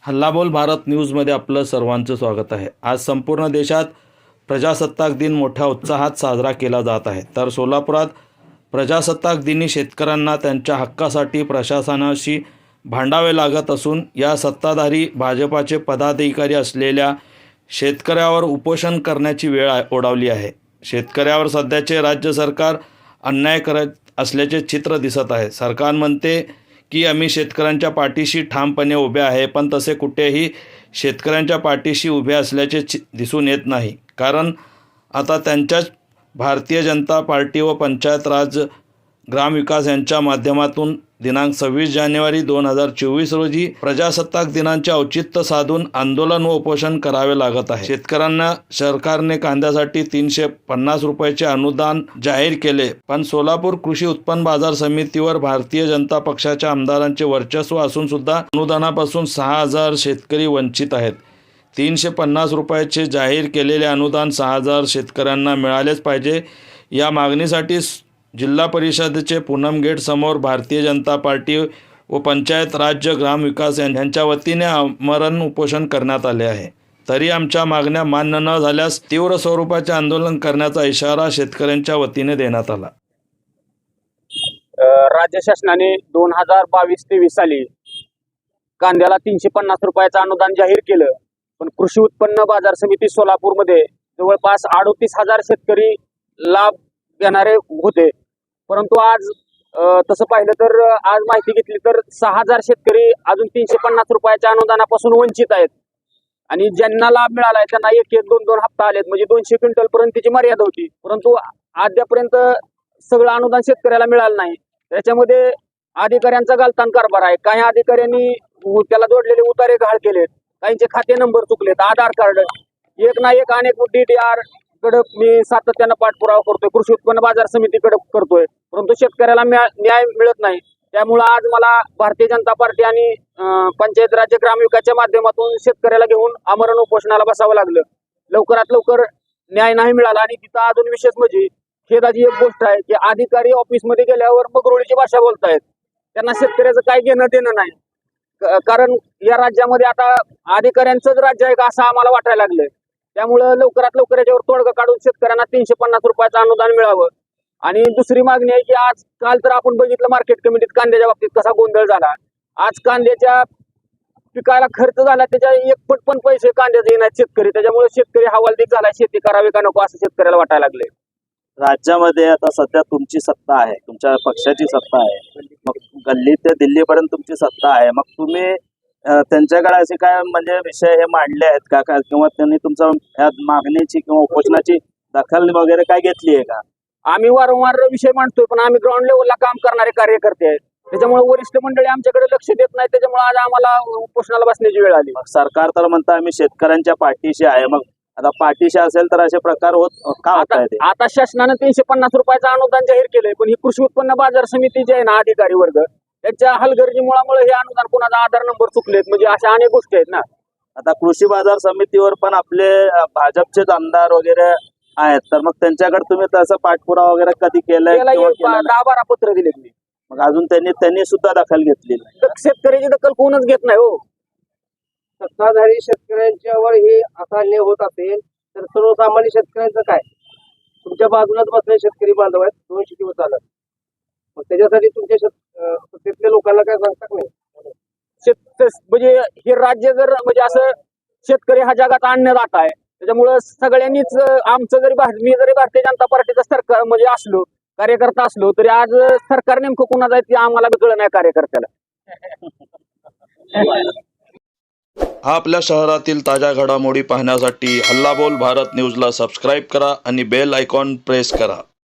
हल्लाबोल भारत न्यूजमध्ये आपलं सर्वांचं स्वागत आहे। आज संपूर्ण देशात प्रजासत्ताक दिन मोठ्या उत्साहात साजरा केला जात आहे। तर सोलापुरात प्रजासत्ताक दिनी शेतकऱ्यांना त्यांच्या हक्कासाठी प्रशासनाशी भांडावे लागत असून या सत्ताधारी भाजपाचे पदाधिकारी असलेल्या शेतकऱ्यावर उपोषण करण्याची वेळ ओढावली आहे। शेतकऱ्यावर सध्याचे राज्य सरकार अन्याय करत असल्याचे चित्र दिसत आहे। सरकार म्हणते की आम्ही शेतकऱ्यांच्या पाठीशी ठामपणे उभे आहे, पण तसे कुठेही शेतकऱ्यांच्या पाठीशी उभे असल्याचे दिसून येत नाही। कारण आता त्यांच्याच भारतीय जनता पार्टी व पंचायत राज ग्रामविकास यांच्या माध्यमातून दिनांक 26 जानेवारी 2024 रोजी प्रजासत्ताक दिनाचे औचित्य साधून आंदोलन व उपोषण करावे लागत आहे। शेतकऱ्यांना सरकारने कांद्यासाठी 350 रुपयाचे अनुदान जाहीर केले, पण सोलापूर कृषी उत्पन्न बाजार समितीवर भारतीय जनता पक्षाच्या आमदारांचे वर्चस्व असून सुद्धा अनुदानापासून 6000 शेतकरी वंचित आहेत। 350 रुपयाचे जाहीर केलेले अनुदान 6000 शेतकऱ्यांना मिळालेच पाहिजे। या मागणीसाठी जिल्हा परिषदेचे पूनम गेट समोर भारतीय जनता पार्टी व पंचायत राज्य ग्रामविकास यांच्या वतीने आमरण उपोषण करण्यात आले आहे। तरी आमच्या मागण्या मान्य न झाल्यास तीव्र स्वरूपाचे आंदोलन करण्याचा इशारा शेतकऱ्यांच्या वतीने देण्यात आला। राज्य शासनाने 2022-23 साली कांद्याला 350 रुपयाचं अनुदान जाहीर केलं, पण कृषी उत्पन्न बाजार समिती सोलापूरमध्ये जवळपास 38,000 शेतकरी लाभ घेणारे होते। परंतु आज तसं पाहिलं तर आज माहिती घेतली तर 6000 शेतकरी अजून 350 रुपयाच्या अनुदानापासून वंचित आहेत आणि ज्यांना लाभ मिळालाय त्यांना 1-2 हप्ता आलेत, म्हणजे 200 क्विंटल पर्यंत त्याची मर्यादा होती। परंतु अद्यापर्यंत सगळं अनुदान शेतकऱ्याला मिळालं नाही। त्याच्यामध्ये अधिकाऱ्यांचा गलतान कारभार आहे। काही अधिकाऱ्यांनी त्याला जोडलेले उतारे घाळ केलेत, काहींचे खाते नंबर चुकलेत, आधार कार्ड एक ना एक अनेक DDR कडे मी सातत्यानं पाठपुरावा करतोय, कृषी उत्पन्न बाजार समितीकडे करतोय, परंतु शेतकऱ्याला न्याय मिळत नाही। त्यामुळे आज मला भारतीय जनता पार्टी आणि पंचायत राज्य ग्रामविकासच्या माध्यमातून शेतकऱ्याला घेऊन आमरण उपोषणाला बसावं लागलं। लवकरात लवकर न्याय नाही मिळाला आणि तिथं अजून विशेष म्हणजे खेदाची एक गोष्ट आहे की अधिकारी ऑफिसमध्ये गेल्यावर मगरुळीची भाषा बोलतायत, त्यांना शेतकऱ्याचं काय घेणं देणं नाही। कारण या राज्यामध्ये आता अधिकाऱ्यांचंच राज्य आहे का असं आम्हाला वाटायला लागलंय। त्यामुळे लवकरात लवकर याच्यावर तोडगा काढून शेतकऱ्यांना 350 रुपयाचं अनुदान मिळावं। आणि दुसरी मागणी आहे की आज काल तर आपण बघितलं मार्केट कमिटीत कांद्याच्या बाबतीत कसा गोंधळ झाला। आज कांद्याच्या पिकाला खर्च झाला त्याच्या 1 पट पण पैसे कांद्याचे येणार शेतकरी, त्याच्यामुळे शेतकरी हवालदिल झाला, शेती करावी का नको असं शेतकऱ्याला वाटायला लागले। राज्यामध्ये आता सध्या तुमची सत्ता आहे, तुमच्या पक्षाची सत्ता आहे, मग गल्ली ते दिल्लीपर्यंत तुमची सत्ता आहे, मग तुम्ही त्यांच्याकडे असे काय म्हणजे विषय हे मांडले आहेत का, किंवा त्यांनी तुमच्या या मागणीची किंवा उपोषणाची दखल वगैरे काय घेतली आहे का? आम्ही वारंवार विषय मांडतोय, पण आम्ही ग्राउंड लेवलला काम करणारे कार्यकर्ते आहेत, त्याच्यामुळे वरिष्ठ मंडळी आमच्याकडे लक्ष देत नाही, त्याच्यामुळे आज आम्हाला उपोषणाला बसण्याची वेळ आली। सरकार तर म्हणतं आम्ही शेतकऱ्यांच्या पाठीशी आहे, मग आता पाठीशी असेल तर असे प्रकार होत का? आता शासनानं 350 रुपयाचं अनुदान जाहीर केलंय, पण ही कृषी उत्पन्न बाजार समिती जे आहे ना अधिकारी वर्ग, त्याच्या हलगर्जीमुळे हे अनुदान कोणाचा आधार नंबर चुकलेत, म्हणजे अशा अनेक गोष्टी आहेत ना। आता कृषी बाजार समितीवर पण आपले भाजपचे आमदार वगैरे आहेत, तर मग त्यांच्याकडे तुम्ही तसं पाठपुरावा वगैरे कधी केलाय? 10-12 पत्र दिले मी, मग अजून त्यांनी सुद्धा दखल घेतली नाही। शेतकऱ्याची दखल कोणच घेत नाही हो। सत्ताधारी शेतकऱ्यांच्यावर हे असा अन्याय होत असेल तर सर्वसामान्य शेतकऱ्यांचं काय? तुमच्या बाजूलाच बसले शेतकरी बांधव आहेत, 200 दिवस झालं, मग त्याच्यासाठी तुमच्या तिथल्या लोकांना काय सांगतात नाही? म्हणजे हे राज्य जर म्हणजे असं शेतकरी हा जगात अन्नदाता आहे, त्याच्यामुळं सगळ्यांनीच आमचं मी जरी भारतीय जनता पार्टीचा सरकार म्हणजे असलो कार्यकर्ता असलो तरी आज सरकार नेमकं कोणाचं आहे ते आम्हाला कळलं नाही कार्यकर्त्याला। आपल्या शहरातील ताज्या घडामोडी पाहण्यासाठी हल्लाबोल भारत न्यूजला सबस्क्राईब करा आणि बेल आयकॉन प्रेस करा।